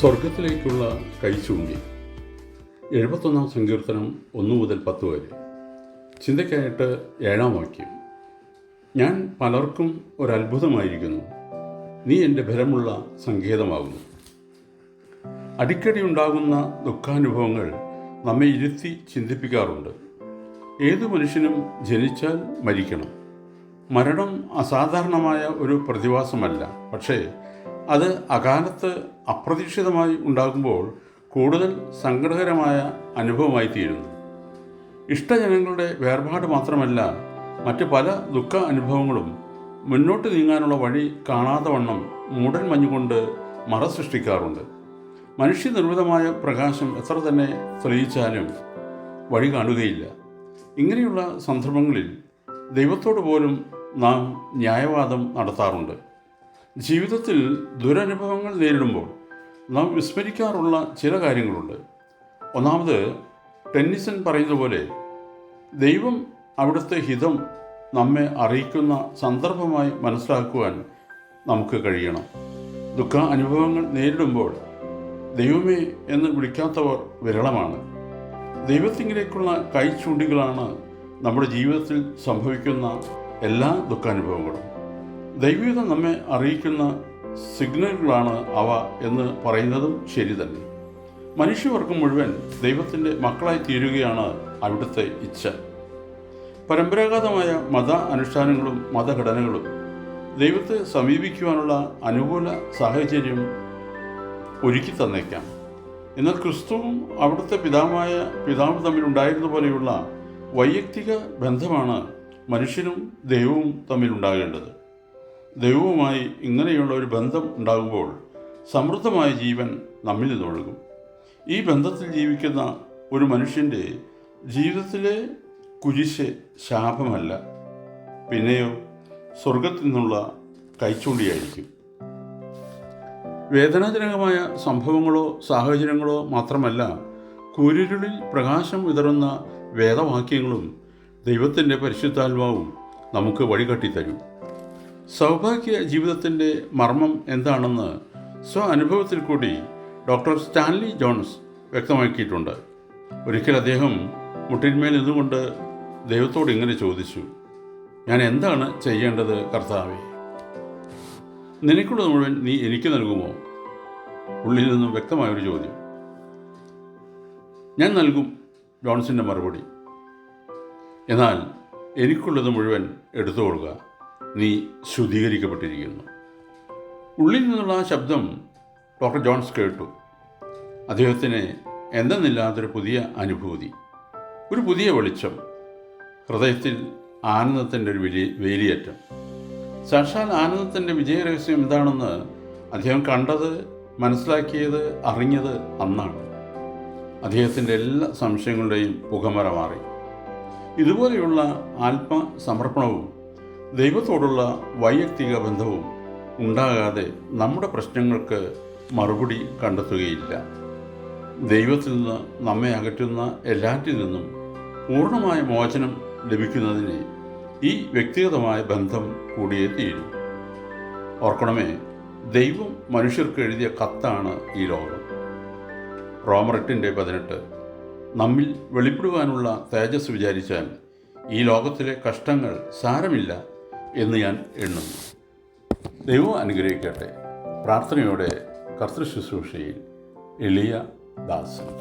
സ്വർഗത്തിലേക്കുള്ള കൈചൂണ്ടി. 71 സങ്കീർത്തനം 1 മുതൽ 10 വരെ. ചിന്തയ്ക്കായിട്ട് 7-ാം വാക്യം. ഞാൻ പലർക്കും ഒരത്ഭുതമായിരിക്കുന്നു, നീ എൻ്റെ ബലമുള്ള സങ്കേതമാകുന്നു. അടിക്കടി ഉണ്ടാകുന്ന ദുഃഖാനുഭവങ്ങൾ നമ്മെ ഇരുത്തി ചിന്തിപ്പിക്കാറുണ്ട്. ഏതു മനുഷ്യനും ജനിച്ചാൽ മരിക്കണം. മരണം അസാധാരണമായ ഒരു പ്രതിഭാസമല്ല. പക്ഷേ അത് അകാലത്ത് അപ്രതീക്ഷിതമായി ഉണ്ടാകുമ്പോൾ കൂടുതൽ സങ്കടകരമായ അനുഭവമായി തീരുന്നു. ഇഷ്ടജനങ്ങളുടെ വേർപാട് മാത്രമല്ല, മറ്റ് പല ദുഃഖ അനുഭവങ്ങളും മുന്നോട്ട് നീങ്ങാനുള്ള വഴി കാണാതെ വണ്ണം മൂടൽ മഞ്ഞുകൊണ്ട് മറ സൃഷ്ടിക്കാറുണ്ട്. മനുഷ്യനിർമ്മിതമായ പ്രകാശം എത്ര തന്നെ തെളിയിച്ചാലും വഴി കാണുകയില്ല. ഇങ്ങനെയുള്ള സന്ദർഭങ്ങളിൽ ദൈവത്തോട് പോലും നാം ന്യായവാദം നടത്താറുണ്ട്. ജീവിതത്തിൽ ദുരനുഭവങ്ങൾ നേരിടുമ്പോൾ നാം വിസ്മരിക്കാറുള്ള ചില കാര്യങ്ങളുണ്ട്. ഒന്നാമത്, ടെന്നിസൺ പറയുന്നത് പോലെ ദൈവം അവിടുത്തെ ഹിതം നമ്മെ അറിയിക്കുന്ന സന്ദർഭമായി മനസ്സിലാക്കുവാൻ നമുക്ക് കഴിയണം. ദുഃഖ അനുഭവങ്ങൾ നേരിടുമ്പോൾ ദൈവമേ എന്ന് വിളിക്കാത്തവർ വിരളമാണ്. ദൈവത്തിങ്കിലേക്കുള്ള കൈചൂണ്ടികളാണ് നമ്മുടെ ജീവിതത്തിൽ സംഭവിക്കുന്ന എല്ലാ ദുഃഖാനുഭവങ്ങളും. ദൈവഹിതം നമ്മെ അറിയിക്കുന്ന സിഗ്നലുകളാണ് അവ എന്ന് പറയുന്നതും ശരി തന്നെ. മനുഷ്യവർഗം മുഴുവൻ ദൈവത്തിൻ്റെ മക്കളായി തീരുകയാണ് അവിടുത്തെ ഇച്ഛ. പരമ്പരാഗതമായ മത അനുഷ്ഠാനങ്ങളും മതഘടനകളും ദൈവത്തെ സമീപിക്കുവാനുള്ള അനുകൂല സാഹചര്യം ഒരുക്കി തന്നേക്കാം. എന്നാൽ ക്രിസ്തുവും അവിടുത്തെ പിതാവ് തമ്മിലുണ്ടായിരുന്ന പോലെയുള്ള വൈയക്തിക ബന്ധമാണ് മനുഷ്യനും ദൈവവും തമ്മിലുണ്ടാകേണ്ടത്. ദൈവവുമായി ഇങ്ങനെയുള്ള ഒരു ബന്ധം ഉണ്ടാകുമ്പോൾ സമൃദ്ധമായ ജീവൻ നമ്മിൽ നിന്നൊഴുകും. ഈ ബന്ധത്തിൽ ജീവിക്കുന്ന ഒരു മനുഷ്യൻ്റെ ജീവിതത്തിലെ കുരിശ് ശാപമല്ല, പിന്നെയോ സ്വർഗത്തിൽ നിന്നുള്ള കൈച്ചൂണ്ടിയായിരിക്കും. വേദനാജനകമായ സംഭവങ്ങളോ സാഹചര്യങ്ങളോ മാത്രമല്ല, കൂരിരുളിൽ പ്രകാശം വിതറുന്ന വേദവാക്യങ്ങളും ദൈവത്തിൻ്റെ പരിശുദ്ധാത്മാവും നമുക്ക് വഴികാട്ടിത്തരും. സൗഭാഗ്യ ജീവിതത്തിൻ്റെ മർമ്മം എന്താണെന്ന് അനുഭവത്തിൽ കൂടി ഡോക്ടർ സ്റ്റാൻലി ജോൺസ് വ്യക്തമാക്കിയിട്ടുണ്ട്. ഒരിക്കൽ അദ്ദേഹം മുട്ടിന്മേൽ നിന്നുകൊണ്ട് ദൈവത്തോട് ഇങ്ങനെ ചോദിച്ചു: ഞാൻ എന്താണ് ചെയ്യേണ്ടത് കർത്താവേ? നിനക്കുള്ളത് മുഴുവൻ നീ എനിക്ക് നൽകുമോ? ഉള്ളിൽ നിന്നും വ്യക്തമായൊരു ചോദ്യം. ഞാൻ നൽകും, ജോൺസിൻ്റെ മറുപടി. എന്നാൽ എനിക്കുള്ളത് മുഴുവൻ എടുത്തുകൊള്ളുക, നീ ശുദ്ധീകരിക്കപ്പെട്ടിരിക്കുന്നു. ഉള്ളിൽ നിന്നുള്ള ആ ശബ്ദം ഡോക്ടർ ജോൺസ് കേട്ടു. അദ്ദേഹത്തിന് എന്തെന്നില്ലാത്തൊരു പുതിയ അനുഭൂതി, ഒരു പുതിയ വെളിച്ചം, ഹൃദയത്തിൽ ആനന്ദത്തിൻ്റെ ഒരു വേലിയേറ്റം. സാക്ഷാൽ ആനന്ദത്തിൻ്റെ വിജയരഹസ്യം എന്താണെന്ന് അദ്ദേഹം കണ്ടത്, മനസ്സിലാക്കിയത്, അറിഞ്ഞത് അന്നാണ്. അദ്ദേഹത്തിൻ്റെ എല്ലാ സംശയങ്ങളുടെയും പുകമറ മാറി. ഇതുപോലെയുള്ള ആത്മസമർപ്പണവും ദൈവത്തോടുള്ള വൈയക്തിക ബന്ധവും ഉണ്ടാകാതെ നമ്മുടെ പ്രശ്നങ്ങൾക്ക് മറുപടി കണ്ടെത്തുകയില്ല. ദൈവത്തിൽ നിന്ന് നമ്മെ അകറ്റുന്ന എല്ലാറ്റിൽ നിന്നും പൂർണ്ണമായ മോചനം ലഭിക്കുന്നതിന് ഈ വ്യക്തിഗതമായ ബന്ധം കൂടിയേ തീരും. ഓർക്കണമേ, ദൈവം മനുഷ്യർക്ക് എഴുതിയ കത്താണ് ഈ ലോകം. റോമർ 8:18. നമ്മിൽ വെളിപ്പെടുവാനുള്ള തേജസ് വിചാരിച്ചാൽ ഈ ലോകത്തിലെ കഷ്ടങ്ങൾ സാരമില്ല എന്ന് ഞാൻ എണ്ണുന്നു. ദൈവം അനുഗ്രഹിക്കട്ടെ. പ്രാർത്ഥനയോടെ കർത്തൃശുശ്രൂഷയിൽ എളിയ ദാസൻ.